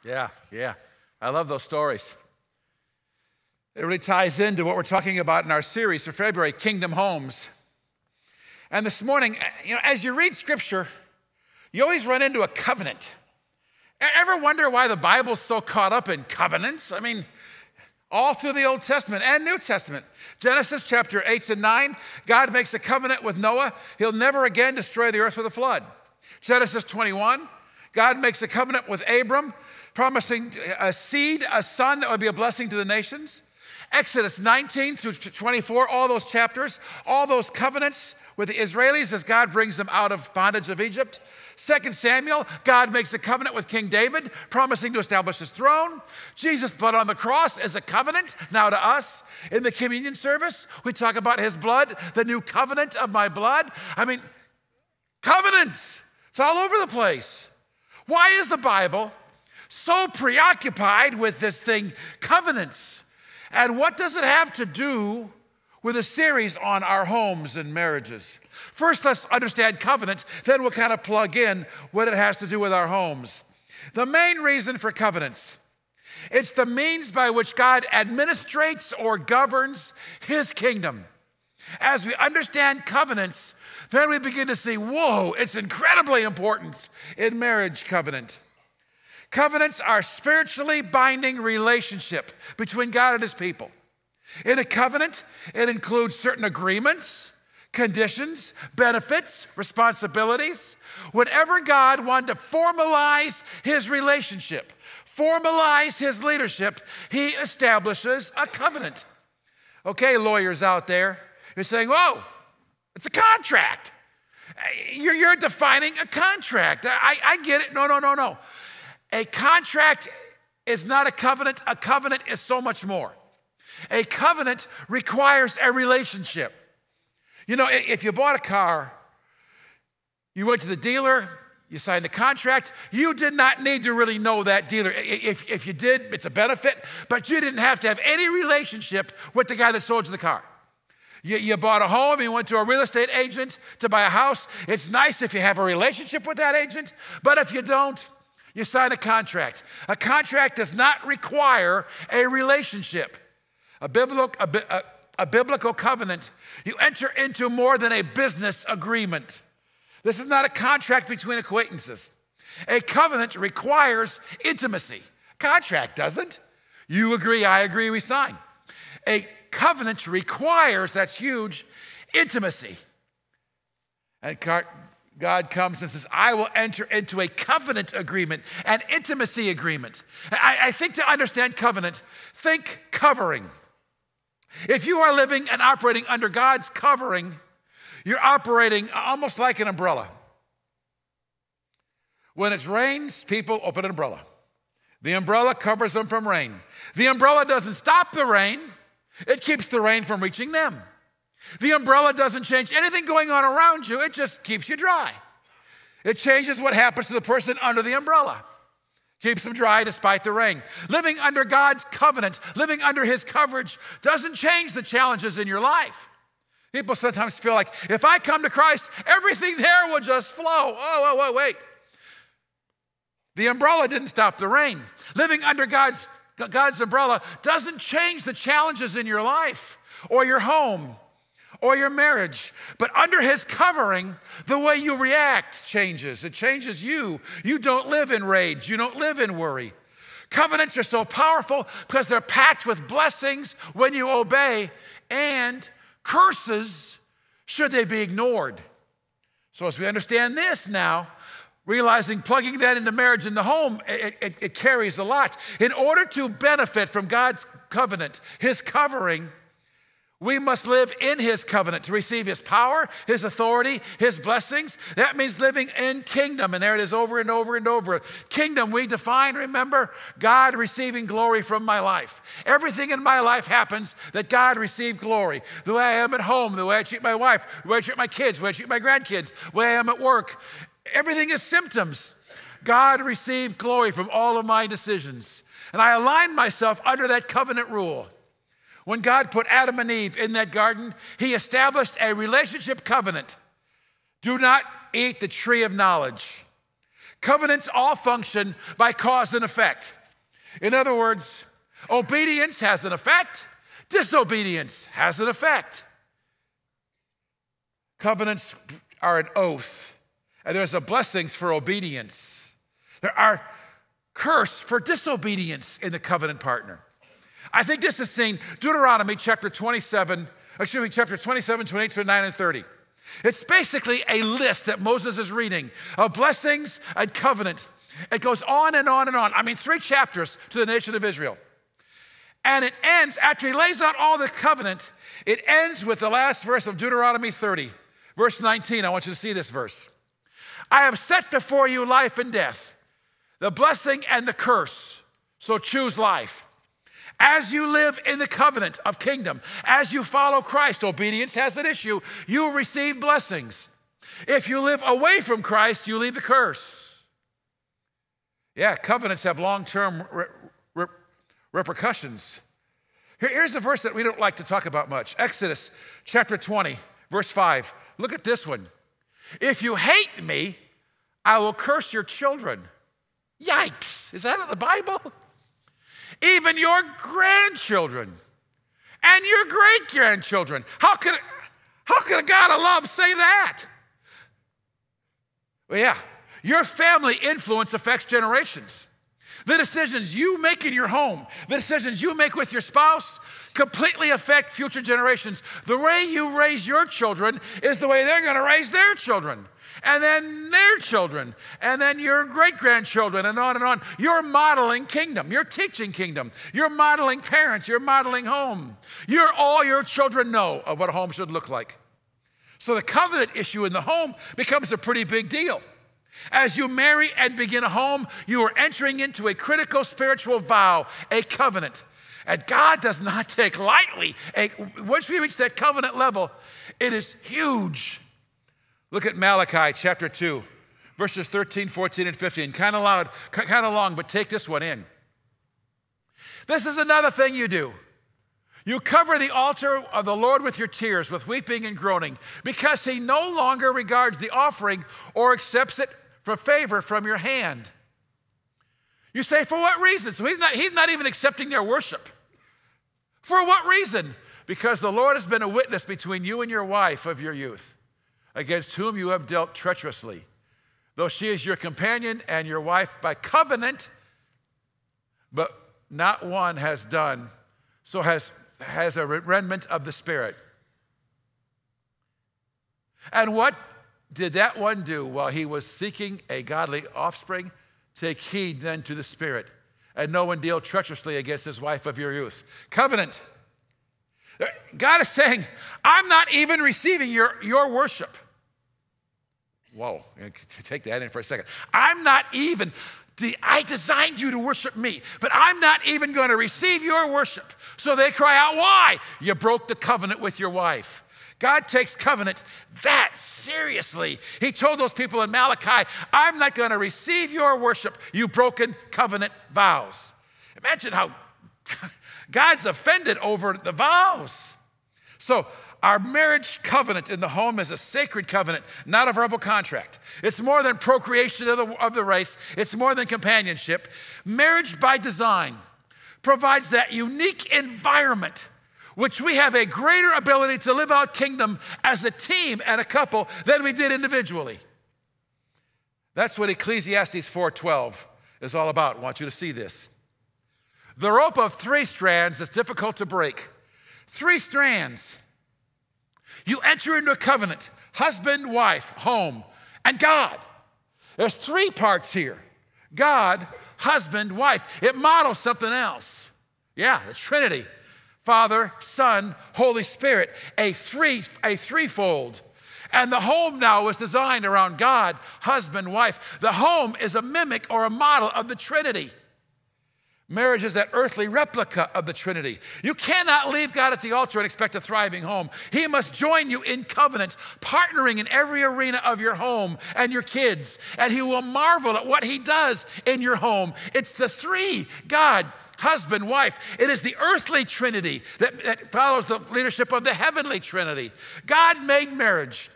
Yeah. I love those stories. It really ties into what we're talking about in our series for February, Kingdom Homes. And this morning, as you read Scripture, you always run into a covenant. Ever wonder why the Bible's so caught up in covenants? I mean, all through the Old Testament and New Testament. Genesis chapter 8 and 9, God makes a covenant with Noah. He'll never again destroy the earth with a flood. Genesis 21, God makes a covenant with Abram, promising a seed, a son that would be a blessing to the nations. Exodus 19 through 24, all those chapters, all those covenants with the Israelis as God brings them out of bondage of Egypt. 2 Samuel, God makes a covenant with King David, promising to establish his throne. Jesus' blood on the cross is a covenant now to us. In the communion service, we talk about his blood, the new covenant of my blood. I mean, covenants. It's all over the place. Why is the Bible so preoccupied with this thing, covenants? And what does it have to do with a series on our homes and marriages? First, let's understand covenants, then we'll kind of plug in what it has to do with our homes. The main reason for covenants, it's the means by which God administrates or governs his kingdom. As we understand covenants, then we begin to see, whoa, it's incredibly important in marriage covenant. Covenants are spiritually binding relationship between God and his people. In a covenant, it includes certain agreements, conditions, benefits, responsibilities. Whenever God wanted to formalize his relationship, formalize his leadership, he establishes a covenant. Okay, lawyers out there, you're saying, whoa, it's a contract. You're defining a contract. I get it. No. A contract is not a covenant. A covenant is so much more. A covenant requires a relationship. If you bought a car, you went to the dealer, you signed the contract, you did not need to really know that dealer. If you did, it's a benefit, but you didn't have to have any relationship with the guy that sold you the car. You bought a home, you went to a real estate agent to buy a house. It's nice if you have a relationship with that agent, but if you don't, you sign a contract. A contract does not require a relationship. A biblical covenant, you enter into more than a business agreement. This is not a contract between acquaintances. A covenant requires intimacy. Contract doesn't. You agree, I agree, we sign. A covenant requires, that's huge, intimacy. And God comes and says, I will enter into a covenant agreement, an intimacy agreement. I think to understand covenant, think covering. If you are living and operating under God's covering, you're operating almost like an umbrella. When it rains, people open an umbrella. The umbrella covers them from rain. The umbrella doesn't stop the rain. It keeps the rain from reaching them. The umbrella doesn't change anything going on around you. It just keeps you dry. It changes what happens to the person under the umbrella. Keeps them dry despite the rain. Living under God's covenant, living under his coverage doesn't change the challenges in your life. People sometimes feel like, if I come to Christ, everything there will just flow. Oh, wait. The umbrella didn't stop the rain. Living under God's umbrella doesn't change the challenges in your life or your home or your marriage. But under his covering, the way you react changes. It changes you. You don't live in rage. You don't live in worry. Covenants are so powerful because they're packed with blessings when you obey and curses should they be ignored. So as we understand this now, realizing plugging that into marriage and the home, it carries a lot. In order to benefit from God's covenant, his covering, we must live in his covenant to receive his power, his authority, his blessings. That means living in kingdom. And there it is over and over and over. Kingdom we define, remember, God receiving glory from my life. Everything in my life happens that God received glory. The way I am at home, the way I treat my wife, the way I treat my kids, the way I treat my grandkids, the way I am at work. Everything is symptoms. God received glory from all of my decisions. And I align myself under that covenant rule. When God put Adam and Eve in that garden, he established a relationship covenant. Do not eat the tree of knowledge. Covenants all function by cause and effect. In other words, obedience has an effect, disobedience has an effect. Covenants are an oath, and there's a blessings for obedience. There are curse for disobedience in the covenant partner. I think this is seen Deuteronomy chapter 27, 28, 29, and 30. It's basically a list that Moses is reading of blessings and covenant. It goes on and on and on. I mean, 3 chapters to the nation of Israel. And it ends, after he lays out all the covenant, it ends with the last verse of Deuteronomy 30, verse 19. I want you to see this verse. I have set before you life and death, the blessing and the curse, so choose life. As you live in the covenant of kingdom, as you follow Christ, obedience has an issue, you will receive blessings. If you live away from Christ, you leave the curse. Yeah, covenants have long-term repercussions. Here's the verse that we don't like to talk about much. Exodus chapter 20, verse 5. Look at this one. If you hate me, I will curse your children. Yikes. Is that in the Bible? Even your grandchildren and your great-grandchildren. How could a God of love say that? Well, yeah, your family influence affects generations. The decisions you make in your home, the decisions you make with your spouse, completely affect future generations. The way you raise your children is the way they're going to raise their children, and then their children, and then your great-grandchildren, and on and on. You're modeling kingdom. You're teaching kingdom. You're modeling parents. You're modeling home. You're all your children know of what a home should look like. So the covenant issue in the home becomes a pretty big deal. As you marry and begin a home, you are entering into a critical spiritual vow, a covenant. And God does not take lightly. Once we reach that covenant level, it is huge. Look at Malachi chapter 2, verses 13, 14, and 15. Kind of long, but take this one in. This is another thing you do. You cover the altar of the Lord with your tears, with weeping and groaning, because he no longer regards the offering or accepts it for favor from your hand. You say, for what reason? So he's not even accepting their worship. For what reason? Because the Lord has been a witness between you and your wife of your youth, against whom you have dealt treacherously, though she is your companion and your wife by covenant, but not one has done, so has a remnant of the Spirit. And what did that one do while he was seeking a godly offspring? Take heed then to the Spirit, and no one deal treacherously against his wife of your youth. Covenant. God is saying, I'm not even receiving your worship. Whoa, take that in for a second. I designed you to worship me, but I'm not even going to receive your worship. So they cry out, why? You broke the covenant with your wife. God takes covenant that seriously. He told those people in Malachi, I'm not going to receive your worship, you broken covenant vows. Imagine how God's offended over the vows. So our marriage covenant in the home is a sacred covenant, not a verbal contract. It's more than procreation of the race. It's more than companionship. Marriage by design provides that unique environment which we have a greater ability to live out kingdom as a team and a couple than we did individually. That's what Ecclesiastes 4:12 is all about. I want you to see this. The rope of 3 strands is difficult to break. 3 strands. You enter into a covenant, husband, wife, home, and God. There's 3 parts here. God, husband, wife. It models something else. Yeah, the Trinity. Father, Son, Holy Spirit, a threefold. And the home now is designed around God, husband, wife. The home is a mimic or a model of the Trinity. Marriage is that earthly replica of the Trinity. You cannot leave God at the altar and expect a thriving home. He must join you in covenant, partnering in every arena of your home and your kids. And he will marvel at what he does in your home. It's the 3, God, husband, wife. It is the earthly Trinity that follows the leadership of the heavenly Trinity. God made marriage.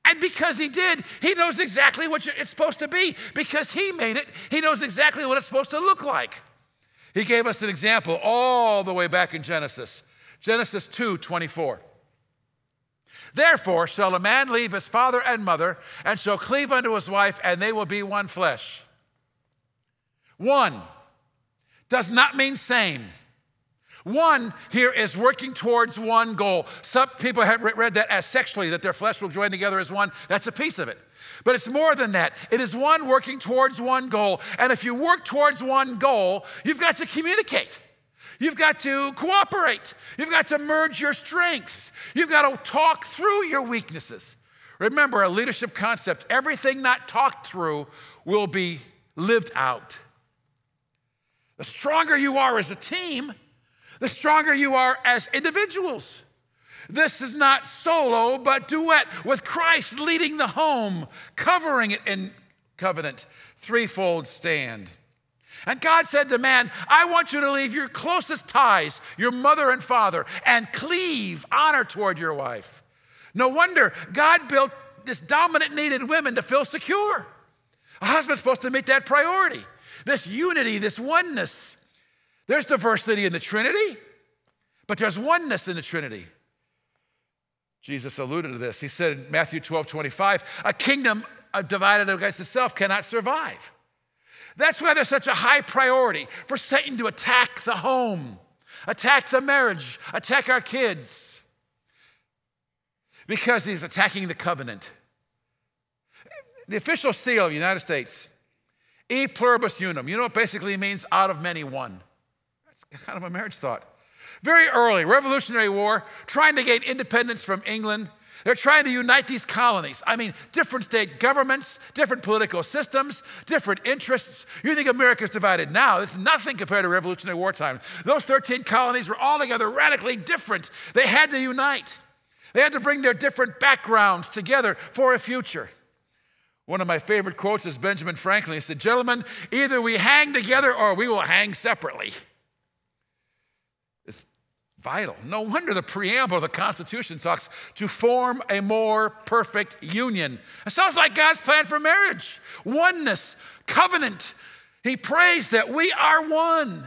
And because he did, he knows exactly what it's supposed to be. Because he made it, he knows exactly what it's supposed to look like. He gave us an example all the way back in Genesis. Genesis 2:24. Therefore shall a man leave his father and mother, and shall cleave unto his wife, and they will be one flesh. One does not mean same. One here is working towards one goal. Some people have read that as sexually, that their flesh will join together as one. That's a piece of it. But it's more than that. It is one working towards one goal. And if you work towards one goal, you've got to communicate. You've got to cooperate. You've got to merge your strengths. You've got to talk through your weaknesses. Remember, a leadership concept, everything not talked through will be lived out. The stronger you are as a team, the stronger you are as individuals. This is not solo, but duet with Christ leading the home, covering it in covenant, threefold stand. And God said to man, I want you to leave your closest ties, your mother and father, and cleave honor toward your wife. No wonder God built this dominant need in women to feel secure. A husband's supposed to meet that priority, this unity, this oneness. There's diversity in the Trinity, but there's oneness in the Trinity. Jesus alluded to this. He said in Matthew 12:25, a kingdom divided against itself cannot survive. That's why there's such a high priority for Satan to attack the home, attack the marriage, attack our kids, because he's attacking the covenant. The official seal of the United States, e pluribus unum, you know what basically means? Out of many, one. That's kind of a marriage thought. Very early, Revolutionary War, trying to gain independence from England. They're trying to unite these colonies. I mean, different state governments, different political systems, different interests. You think America's divided now. It's nothing compared to Revolutionary War time. Those 13 colonies were altogether radically different. They had to unite. They had to bring their different backgrounds together for a future. One of my favorite quotes is Benjamin Franklin. He said, gentlemen, either we hang together or we will hang separately. Vital. No wonder the preamble of the Constitution talks to form a more perfect union. It sounds like God's plan for marriage. Oneness, covenant. He prays that we are one.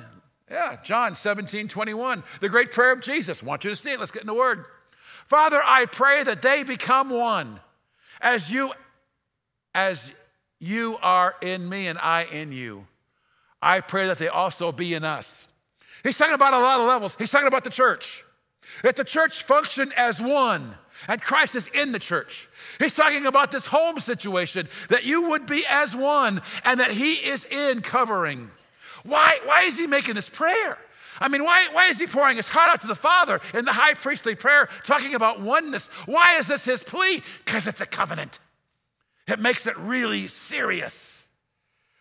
Yeah, John 17:21, the great prayer of Jesus. I want you to see it. Let's get in the Word. Father, I pray that they become one as you are in me and I in you. I pray that they also be in us. He's talking about a lot of levels. He's talking about the church. That the church function as one, and Christ is in the church. He's talking about this home situation, that you would be as one, and that he is in covering. Why is he making this prayer? I mean, why is he pouring his heart out to the Father in the high priestly prayer, talking about oneness? Why is this his plea? Because it's a covenant. It makes it really serious.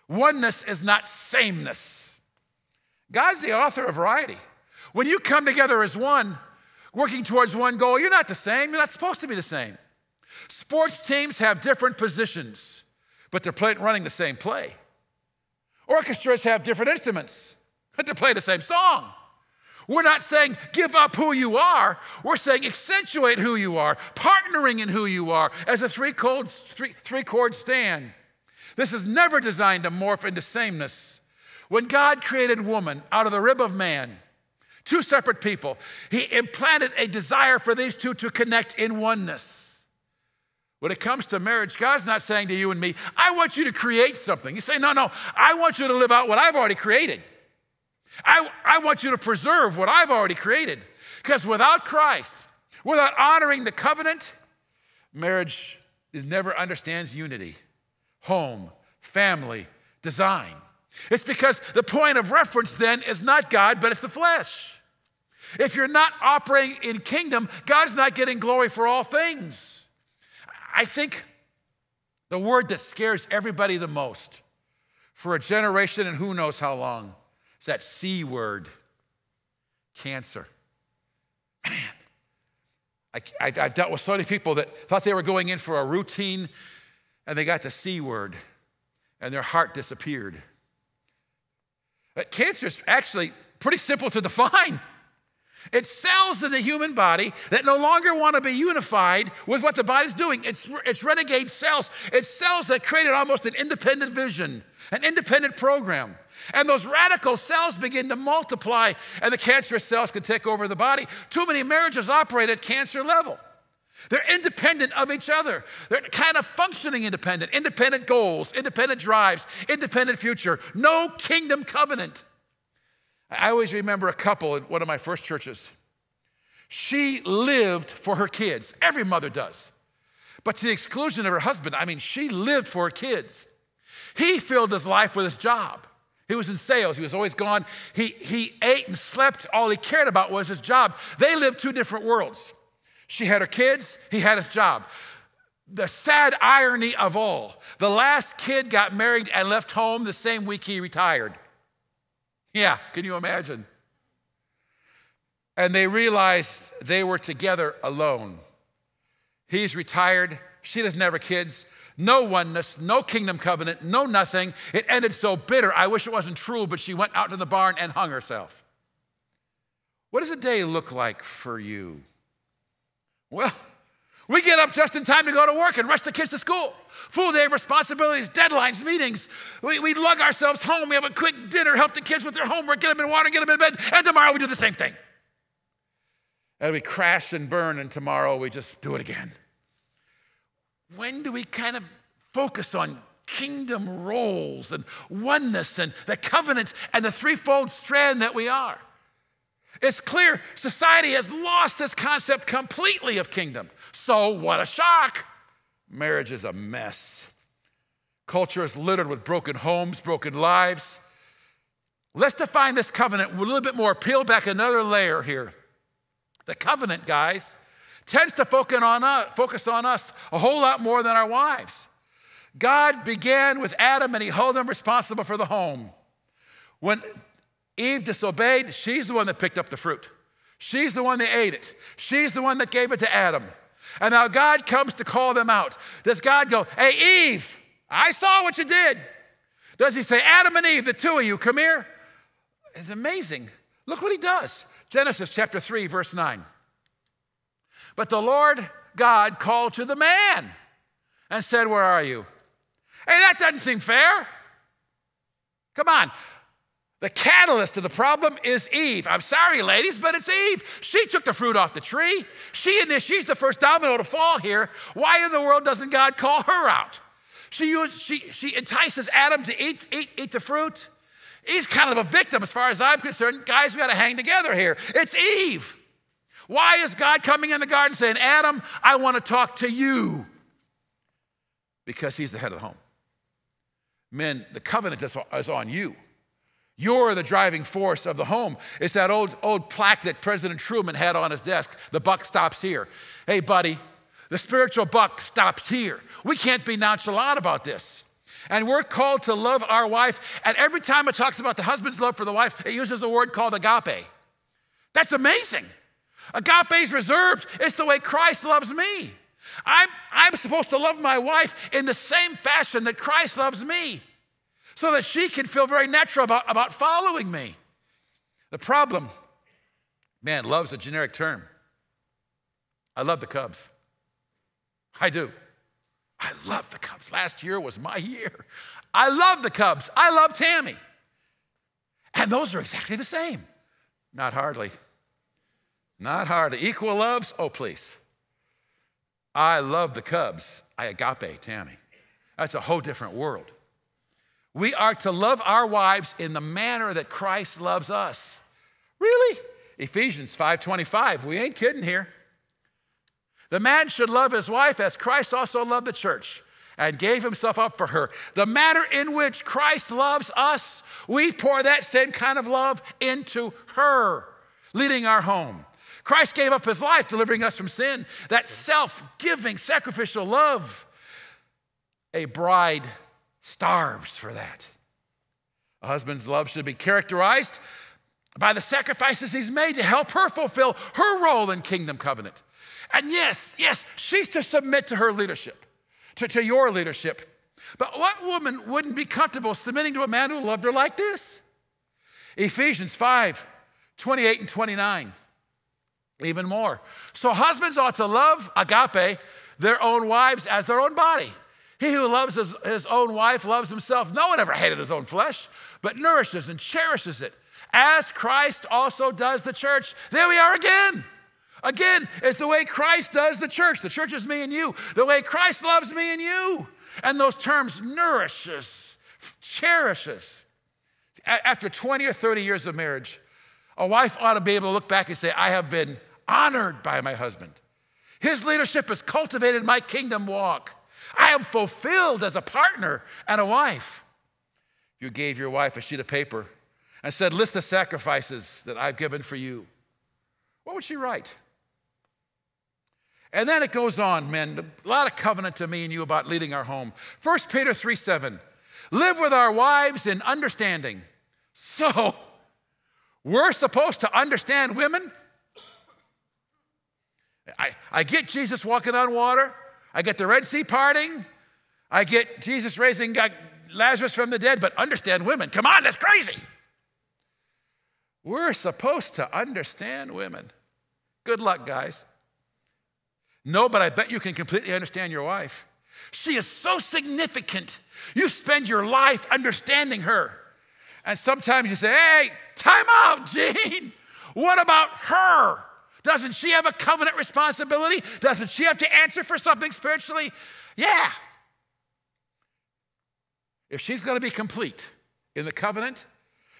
Oneness is not sameness. God's the author of variety. When you come together as one, working towards one goal, you're not the same. You're not supposed to be the same. Sports teams have different positions, but they're running the same play. Orchestras have different instruments, but they play the same song. We're not saying give up who you are. We're saying accentuate who you are, partnering in who you are as a three-chord stand. This is never designed to morph into sameness. When God created woman out of the rib of man, two separate people, he implanted a desire for these two to connect in oneness. When it comes to marriage, God's not saying to you and me, I want you to create something. He's saying, no, I want you to live out what I've already created. I want you to preserve what I've already created. Because without Christ, without honoring the covenant, marriage never understands unity, home, family, design. It's because the point of reference then is not God, but it's the flesh. If you're not operating in kingdom, God's not getting glory for all things. I think the word that scares everybody the most for a generation and who knows how long is that C word, cancer. Man, I've dealt with so many people that thought they were going in for a routine and they got the C word and their heart disappeared. But cancer is actually pretty simple to define. It's cells in the human body that no longer want to be unified with what the body's doing. It's renegade cells. It's cells that created almost an independent vision, an independent program. And those radical cells begin to multiply, and the cancerous cells can take over the body. Too many marriages operate at cancer level. They're independent of each other. They're kind of functioning independent goals, independent drives, independent future. No kingdom covenant. I always remember a couple at one of my first churches. She lived for her kids. Every mother does. But to the exclusion of her husband, she lived for her kids. He filled his life with his job. He was in sales. He was always gone. He ate and slept. All he cared about was his job. They lived two different worlds. She had her kids. He had his job. The sad irony of all, the last kid got married and left home the same week he retired. Yeah, can you imagine? And they realized they were together alone. He's retired. She doesn't have her kids. No oneness, no kingdom covenant, no nothing. It ended so bitter. I wish it wasn't true, but she went out to the barn and hung herself. What does a day look like for you? Well, we get up just in time to go to work and rush the kids to school. Full day of responsibilities, deadlines, meetings. We lug ourselves home. We have a quick dinner, help the kids with their homework, get them in water, get them in bed, and tomorrow we do the same thing. And we crash and burn, and tomorrow we just do it again. When do we kind of focus on kingdom roles and oneness and the covenants and the threefold strand that we are? It's clear society has lost this concept completely of kingdom. So what a shock. Marriage is a mess. Culture is littered with broken homes, broken lives. Let's define this covenant with a little bit more. Peel back another layer here. The covenant, guys, tends to focus on us a whole lot more than our wives. God began with Adam and he held him responsible for the home. When Eve disobeyed, she's the one that picked up the fruit. She's the one that ate it. She's the one that gave it to Adam. And now God comes to call them out. Does God go, hey, Eve, I saw what you did? Does he say, Adam and Eve, the two of you, come here? It's amazing. Look what he does. Genesis chapter 3, verse 9. But the Lord God called to the man and said, where are you? Hey, that doesn't seem fair. Come on. The catalyst of the problem is Eve. I'm sorry, ladies, but it's Eve. She took the fruit off the tree. She's the first domino to fall here. Why in the world doesn't God call her out? She entices Adam to eat the fruit. He's kind of a victim as far as I'm concerned. Guys, we got to hang together here. It's Eve. Why is God coming in the garden saying, Adam, I want to talk to you? Because he's the head of the home. Men, the covenant is on you. You're the driving force of the home. It's that old plaque that President Truman had on his desk. The buck stops here. Hey, buddy, the spiritual buck stops here. We can't be nonchalant about this. And we're called to love our wife. And every time it talks about the husband's love for the wife, it uses a word called agape. That's amazing. Agape is reserved. It's the way Christ loves me. I'm supposed to love my wife in the same fashion that Christ loves me, so that she can feel very natural about following me. The problem, man, love's a generic term. I love the Cubs. I do. I love the Cubs. Last year was my year. I love the Cubs. I love Tammy. And those are exactly the same. Not hardly. Not hardly. Equal loves? Oh, please. I love the Cubs. I agape Tammy. That's a whole different world. We are to love our wives in the manner that Christ loves us. Really? Ephesians 5:25. We ain't kidding here. The man should love his wife as Christ also loved the church and gave himself up for her. The manner in which Christ loves us, we pour that same kind of love into her, leading our home. Christ gave up his life, delivering us from sin. That self-giving, sacrificial love. A bride starves for that. A husband's love should be characterized by the sacrifices he's made to help her fulfill her role in kingdom covenant. And yes, she's to submit to her leadership, to your leadership. But what woman wouldn't be comfortable submitting to a man who loved her like this? Ephesians 5:28 and 29. even more. So husbands ought to love, agape, their own wives as their own body. He who loves his own wife loves himself. No one ever hated his own flesh, but nourishes and cherishes it, as Christ also does the church. There we are again. Again, it's the way Christ does the church. The church is me and you. The way Christ loves me and you. And those terms, nourishes, cherishes. After 20 or 30 years of marriage, a wife ought to be able to look back and say, I have been honored by my husband. His leadership has cultivated my kingdom walk. I am fulfilled as a partner and a wife. If you gave your wife a sheet of paper and said, list the sacrifices that I've given for you, what would she write? And then it goes on, men, a lot of covenant to me and you about leading our home. 1 Peter 3:7, live with our wives in understanding. So, we're supposed to understand women? I get Jesus walking on water. I get the Red Sea parting. I get Jesus raising Lazarus from the dead, but understand women. Come on, that's crazy. We're supposed to understand women. Good luck, guys. No, but I bet you can completely understand your wife. She is so significant. You spend your life understanding her. And sometimes you say, hey, time out, Gene. What about her? Doesn't she have a covenant responsibility? Doesn't she have to answer for something spiritually? Yeah. If she's going to be complete in the covenant,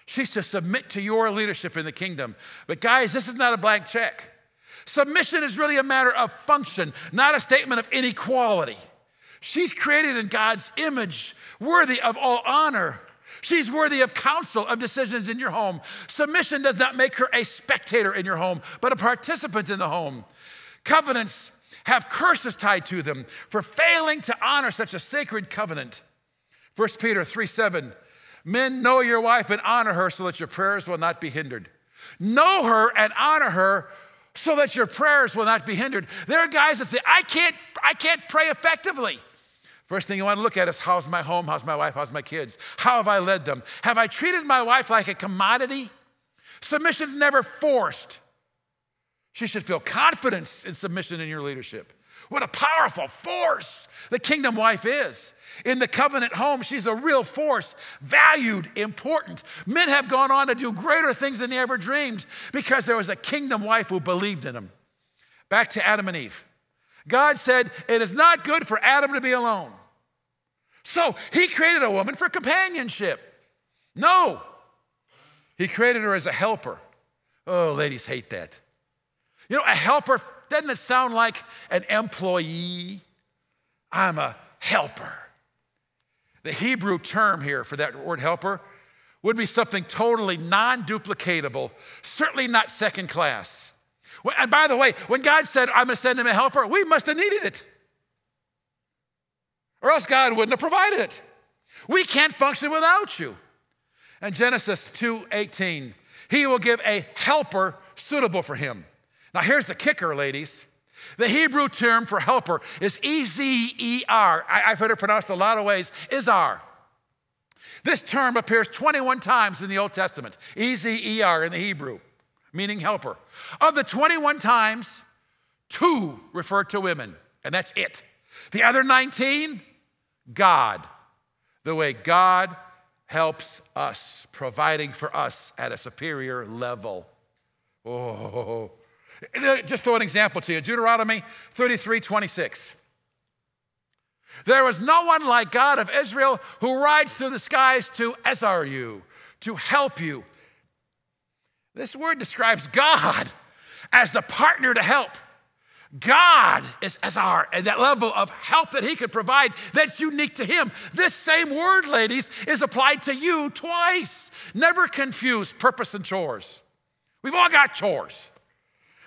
she's to submit to your leadership in the kingdom. But guys, this is not a blank check. Submission is really a matter of function, not a statement of inequality. She's created in God's image, worthy of all honor. She's worthy of counsel, of decisions in your home. Submission does not make her a spectator in your home, but a participant in the home. Covenants have curses tied to them for failing to honor such a sacred covenant. 1 Peter 3:7, men, know your wife and honor her so that your prayers will not be hindered. Know her and honor her so that your prayers will not be hindered. There are guys that say, I can't pray effectively. First thing you want to look at is, how's my home, how's my wife, how's my kids? How have I led them? Have I treated my wife like a commodity? Submission's never forced. She should feel confidence in submission in your leadership. What a powerful force the kingdom wife is. In the covenant home, she's a real force, valued, important. Men have gone on to do greater things than they ever dreamed because there was a kingdom wife who believed in them. Back to Adam and Eve. God said, it is not good for Adam to be alone. So he created a woman for companionship. No, he created her as a helper. Oh, ladies hate that. You know, a helper, doesn't it sound like an employee? I'm a helper. The Hebrew term here for that word helper would be something totally non-duplicatable, certainly not second class. And by the way, when God said, I'm going to send him a helper, we must have needed it. Or else God wouldn't have provided it. We can't function without you. And Genesis 2:18, he will give a helper suitable for him. Now here's the kicker, ladies. The Hebrew term for helper is E-Z-E-R. I've heard it pronounced a lot of ways, Izar. This term appears 21 times in the Old Testament, E-Z-E-R in the Hebrew, meaning helper. Of the 21 times, 2 refer to women, and that's it. The other 19, God, the way God helps us, providing for us at a superior level. Oh, just throw an example to you. Deuteronomy 33:26. There was no one like God of Israel who rides through the skies to Ezar you, to help you. This word describes God as the partner to help. God is Ezar, and that level of help that he could provide that's unique to him. This same word, ladies, is applied to you twice. Never confuse purpose and chores. We've all got chores.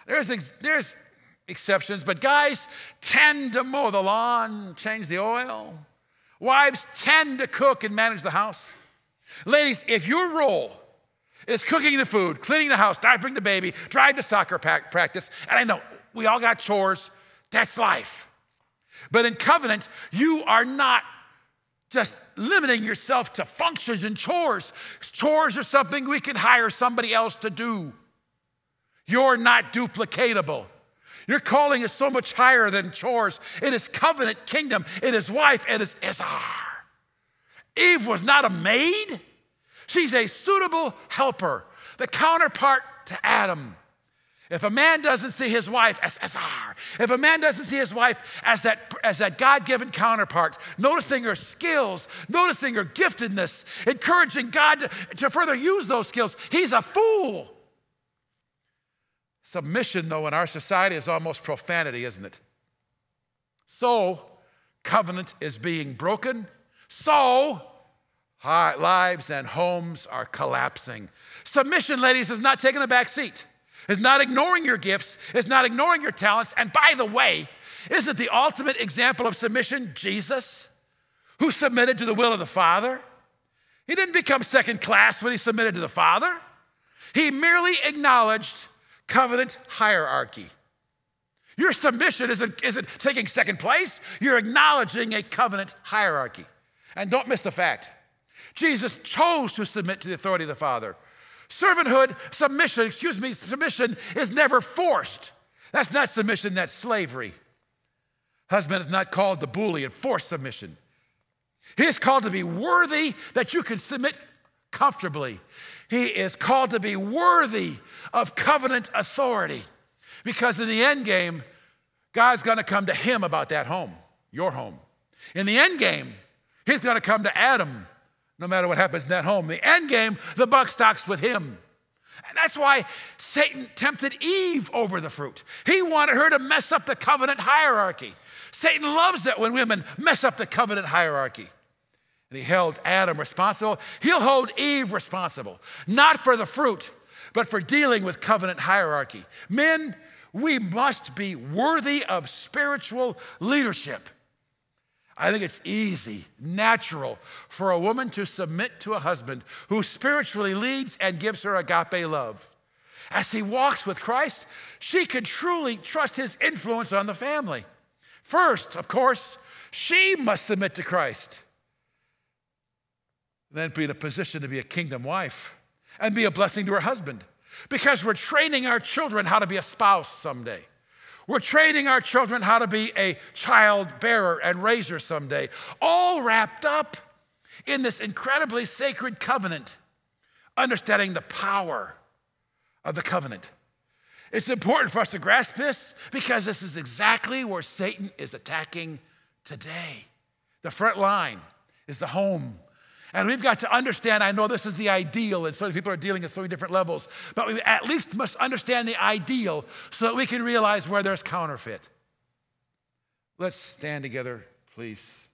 There's exceptions, but guys tend to mow the lawn, change the oil. Wives tend to cook and manage the house. Ladies, if your role is cooking the food, cleaning the house, diapering the baby, drive to soccer practice, and I know we all got chores, that's life. But in covenant, you are not just limiting yourself to functions and chores. Chores are something we can hire somebody else to do. You're not duplicatable. Your calling is so much higher than chores. It is covenant kingdom. It is wife. It is Izar. Eve was not a maid. She's a suitable helper, the counterpart to Adam. If a man doesn't see his wife as Izar, if a man doesn't see his wife as that God-given counterpart, noticing her skills, noticing her giftedness, encouraging God to further use those skills, he's a fool. Submission, though, in our society is almost profanity, isn't it? So, covenant is being broken. So, lives and homes are collapsing. Submission, ladies, is not taking a back seat. It's not ignoring your gifts. It's not ignoring your talents. And by the way, isn't the ultimate example of submission Jesus, who submitted to the will of the Father? He didn't become second class when he submitted to the Father. He merely acknowledged covenant hierarchy. Your submission isn't taking second place. You're acknowledging a covenant hierarchy. And don't miss the fact, Jesus chose to submit to the authority of the Father. Submission is never forced. That's not submission, that's slavery. Husband is not called to bully and force submission. He is called to be worthy that you can submit comfortably. He is called to be worthy of covenant authority. Because in the end game, God's going to come to him about that home, your home. In the end game, he's going to come to Adam, no matter what happens in that home. The end game, the buck stops with him. And that's why Satan tempted Eve over the fruit. He wanted her to mess up the covenant hierarchy. Satan loves it when women mess up the covenant hierarchy. And he held Adam responsible. He'll hold Eve responsible, not for the fruit, but for dealing with covenant hierarchy. Men, we must be worthy of spiritual leadership. I think it's easy, natural for a woman to submit to a husband who spiritually leads and gives her agape love. As he walks with Christ, she can truly trust his influence on the family. First, of course, she must submit to Christ. Then be in a position to be a kingdom wife and be a blessing to her husband. Because we're training our children how to be a spouse someday. We're training our children how to be a child bearer and raiser someday, all wrapped up in this incredibly sacred covenant, understanding the power of the covenant. It's important for us to grasp this because this is exactly where Satan is attacking today. The front line is the home. And we've got to understand, I know this is the ideal, and so many people are dealing at so many different levels, but we at least must understand the ideal so that we can realize where there's counterfeit. Let's stand together, please.